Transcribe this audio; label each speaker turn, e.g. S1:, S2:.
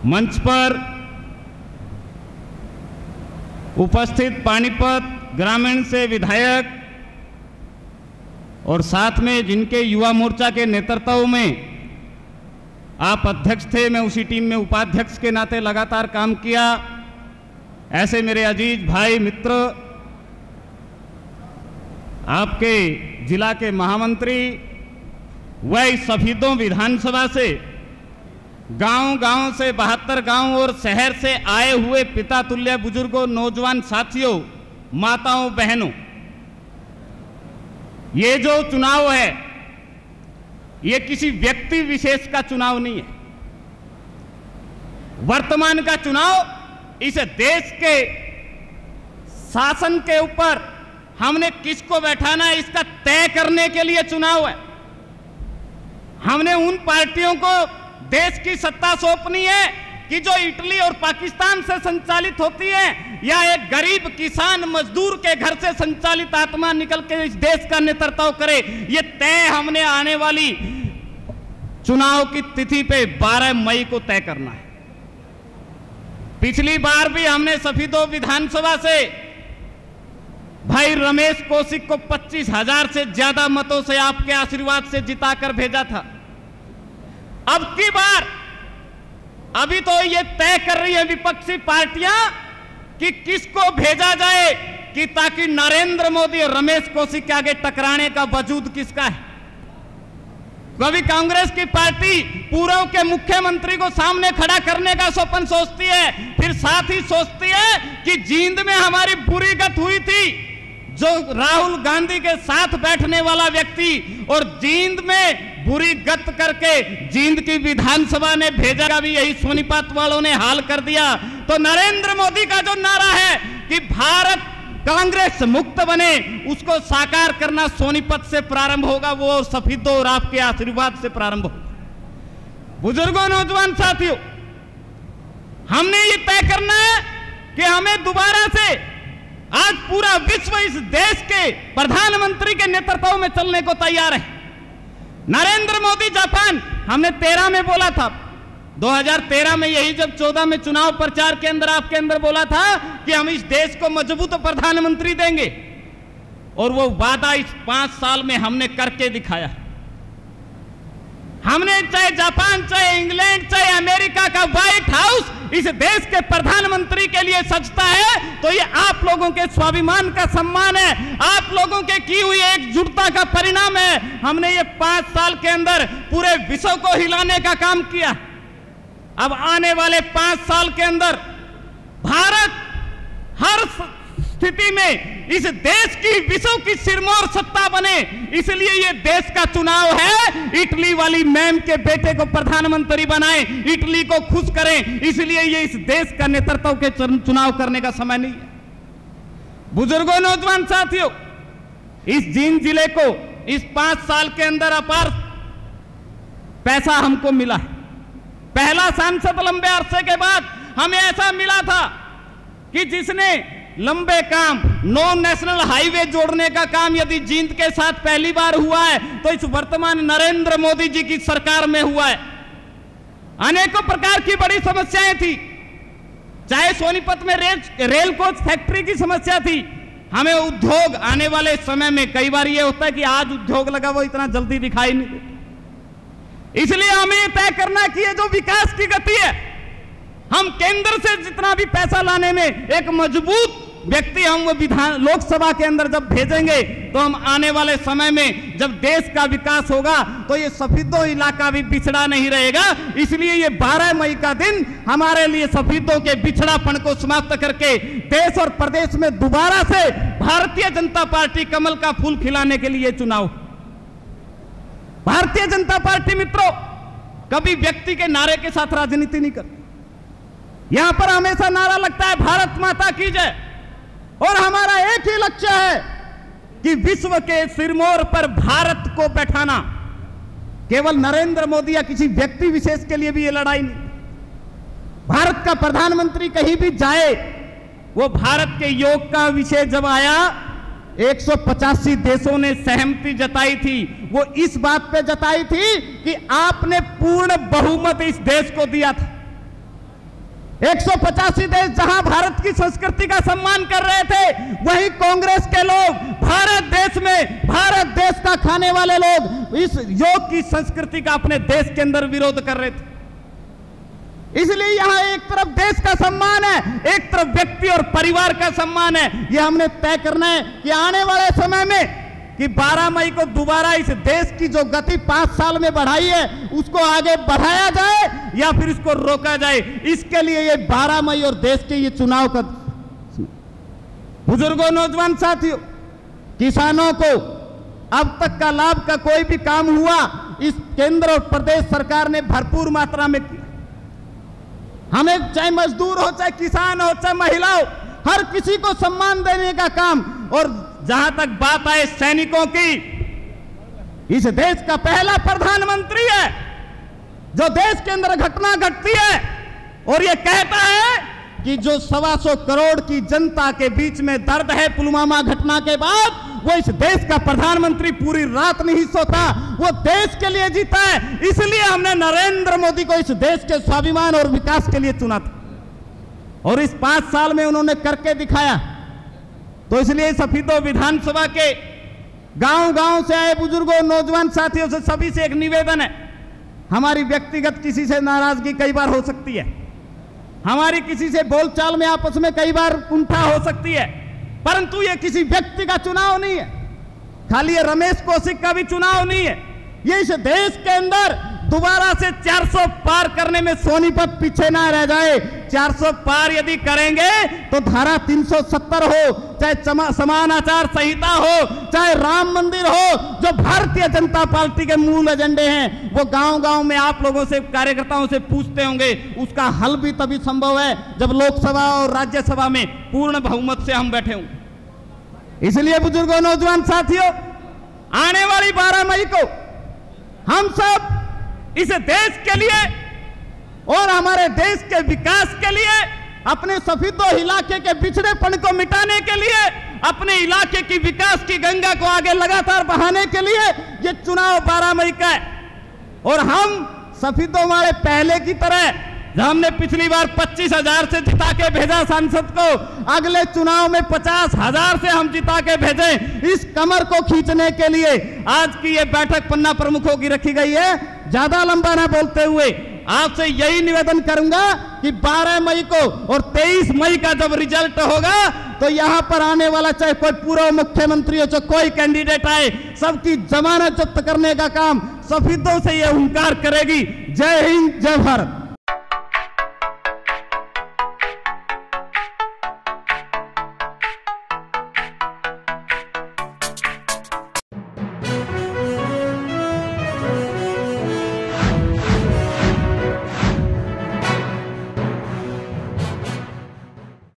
S1: मंच पर उपस्थित पानीपत ग्रामीण से विधायक और साथ में जिनके युवा मोर्चा के नेतृत्व में आप अध्यक्ष थे, मैं उसी टीम में उपाध्यक्ष के नाते लगातार काम किया, ऐसे मेरे अजीज भाई मित्र, आपके जिला के महामंत्री, वह सफीदों विधानसभा से गांव-गांव से 72 गांव और शहर से आए हुए पिता तुल्य बुजुर्गों, नौजवान साथियों, माताओं, बहनों, ये जो चुनाव है ये किसी व्यक्ति विशेष का चुनाव नहीं है। वर्तमान का चुनाव इस देश के शासन के ऊपर हमने किसको बैठाना है इसका तय करने के लिए चुनाव है। हमने उन पार्टियों को देश की सत्ता सौंपनी है कि जो इटली और पाकिस्तान से संचालित होती है, या एक गरीब किसान मजदूर के घर से संचालित आत्मा निकल के इस देश का नेतृत्व करे, ये तय हमने आने वाली चुनाव की तिथि पे 12 मई को तय करना है। पिछली बार भी हमने सफीदों विधानसभा से भाई रमेश कौशिक को 25,000 से ज्यादा मतों से आपके आशीर्वाद से जिताकर भेजा था। अब की बार अभी तो ये तय कर रही है विपक्षी पार्टियां कि किसको भेजा जाए, कि ताकि नरेंद्र मोदी और रमेश कौशिक के आगे टकराने का वजूद किसका है। कभी कांग्रेस की पार्टी पूर्व के मुख्यमंत्री को सामने खड़ा करने का स्वप्न सोचती है, फिर साथ ही सोचती है कि जींद में हमारी बुरी गत हुई थी, जो राहुल गांधी के साथ बैठने वाला व्यक्ति और जींद में बुरी गत करके जींद की विधानसभा ने भेजा भी यही सोनीपत वालों ने हाल कर दिया। तो नरेंद्र मोदी का जो नारा है कि भारत कांग्रेस मुक्त बने, उसको साकार करना सोनीपत से प्रारंभ होगा, वो सफीदों और आपके आशीर्वाद से प्रारंभ होगा। बुजुर्गों, नौजवान साथियों, हमने ये तय करना है कि हमें दोबारा से आज पूरा विश्व इस देश के प्रधानमंत्री के नेतृत्व में चलने को तैयार है। नरेंद्र मोदी जापान, हमने 13 में बोला था, 2013 में यही जब 14 में चुनाव प्रचार के अंदर आपके अंदर बोला था कि हम इस देश को मजबूत प्रधानमंत्री देंगे, और वो वादा इस 5 साल में हमने करके दिखाया। हमने चाहे जापान, चाहे इंग्लैंड, चाहे अमेरिका का व्हाइट हाउस इस देश के प्रधानमंत्री के लिए सजता है, तो ये आप लोगों के स्वाभिमान का सम्मान है, आप लोगों के की हुई एकजुटता का परिणाम है। हमने ये 5 साल के अंदर पूरे विश्व को हिलाने का काम किया। अब आने वाले 5 साल के अंदर भारत हर स्थिति में इस देश की विश्व की सिरमौर सत्ता बने, इसलिए ये देश का चुनाव है। इटली वाली मैम के बेटे को प्रधानमंत्री बनाएं, इटली को खुश करें, इसलिए ये इस देश का नेतृत्व के चुनाव करने का समय नहीं है। बुजुर्गों, नौजवान साथियों, इस जींद जिले को इस 5 साल के अंदर अपार पैसा हमको मिला है। पहला सांसद लंबे अरसे के बाद हमें ऐसा मिला था कि जिसने लंबे काम, 9 नेशनल हाईवे जोड़ने का काम यदि जींद के साथ पहली बार हुआ है तो इस वर्तमान नरेंद्र मोदी जी की सरकार में हुआ है। अनेकों प्रकार की बड़ी समस्याएं थी, चाहे सोनीपत में रेल कोच फैक्ट्री की समस्या थी, हमें उद्योग आने वाले समय में, कई बार ये होता है कि आज उद्योग लगा वो इतना जल्दी दिखाई नहीं देता, इसलिए हमें ये तय करना कि ये जो विकास की गति है, हम केंद्र से जितना भी पैसा लाने में एक मजबूत व्यक्ति हम विधान लोकसभा के अंदर जब भेजेंगे, तो हम आने वाले समय में जब देश का विकास होगा तो ये सफीदों इलाका भी पिछड़ा नहीं रहेगा। इसलिए ये 12 मई का दिन हमारे लिए सफीदों के बिछड़ापन को समाप्त करके देश और प्रदेश में दोबारा से भारतीय जनता पार्टी कमल का फूल खिलाने के लिए चुनाव। भारतीय जनता पार्टी मित्रों कभी व्यक्ति के नारे के साथ राजनीति नहीं करती। यहां पर हमेशा नारा लगता है भारत माता की जय, और हमारा एक ही लक्ष्य है कि विश्व के सिरमौर पर भारत को बैठाना। केवल नरेंद्र मोदी या किसी व्यक्ति विशेष के लिए भी ये लड़ाई नहीं। भारत का प्रधानमंत्री कहीं भी जाए, वो भारत के योग का विषय जब आया 185 देशों ने सहमति जताई थी, वो इस बात पे जताई थी कि आपने पूर्ण बहुमत इस देश को दिया था। 185 देश जहां भारत की संस्कृति का सम्मान कर रहे थे, वहीं कांग्रेस के लोग भारत देश में, भारत देश का खाने वाले लोग इस योग की संस्कृति का अपने देश के अंदर विरोध कर रहे थे। इसलिए यहां एक तरफ देश का सम्मान है, एक तरफ व्यक्ति और परिवार का सम्मान है। यह हमने तय करना है कि आने वाले समय में कि 12 मई को दोबारा इस देश की जो गति 5 साल में बढ़ाई है उसको आगे बढ़ाया जाए या फिर इसको रोका जाए। इसके लिए ये 12 मई और देश के ये चुनाव का, बुजुर्गों, नौजवान साथियों, किसानों को अब तक का लाभ का कोई भी काम हुआ इस केंद्र और प्रदेश सरकार ने भरपूर मात्रा में किया। हमें चाहे मजदूर हो, चाहे किसान हो, चाहे महिला हो, हर किसी को सम्मान देने का काम। और जहां तक बात आए सैनिकों की, इस देश का पहला प्रधानमंत्री है जो देश के अंदर घटना घटती है और यह कहता है कि जो 125 करोड़ की जनता के बीच में दर्द है पुलवामा घटना के बाद, वो इस देश का प्रधानमंत्री पूरी रात नहीं सोता, वो देश के लिए जीता है। इसलिए हमने नरेंद्र मोदी को इस देश के स्वाभिमान और विकास के लिए चुना था और इस 5 साल में उन्होंने करके दिखाया। तो इसलिए सफीदो विधानसभा के गांव-गांव से आए बुजुर्गों, नौजवान साथियों से सभी से एक निवेदन है। हमारी व्यक्तिगत किसी से नाराजगी कई बार हो सकती है, हमारी किसी से बोलचाल में आपस में कई बार कुंठा हो सकती है, परंतु ये किसी व्यक्ति का चुनाव नहीं है, खाली ये रमेश कौशिक का भी चुनाव नहीं है। ये इस देश के अंदर दोबारा से 400 पार करने में सोनीपत पीछे ना रह जाए। 400 पार यदि करेंगे तो धारा 370 हो, चाहे समान आचार संहिता हो, चाहे राम मंदिर हो, जो भारतीय जनता पार्टी के मूल एजेंडे हैं, वो गांव-गांव में आप लोगों से, कार्यकर्ताओं से पूछते होंगे। उसका हल भी तभी संभव है जब लोकसभा और राज्यसभा में पूर्ण बहुमत से हम बैठे हों। इसलिए बुजुर्गों, नौजवान साथियों, आने वाली 12 मई को हम सब इस देश के लिए और हमारे देश के विकास के लिए, अपने सफीदो इलाके के पिछड़ेपन को मिटाने के लिए, अपने इलाके की विकास की गंगा को आगे लगातार बढ़ाने के लिए ये चुनाव 12 मई का है। और हम सफीदों वाले पहले की तरह, हमने पिछली बार 25,000 से जिता के भेजा सांसद को, अगले चुनाव में 50,000 से हम जिता के भेजें। इस कमर को खींचने के लिए आज की ये बैठक पन्ना प्रमुखों की रखी गई है। ज्यादा लंबा ना बोलते हुए आपसे यही निवेदन करूंगा कि 12 मई को और 23 मई का जब रिजल्ट होगा तो यहां पर आने वाला, चाहे कोई पूर्व मुख्यमंत्री हो, चाहे कोई कैंडिडेट आए, सबकी जमानत जब्त करने का काम सफीदों से यह हुंकार करेगी। जय हिंद, जय भारत।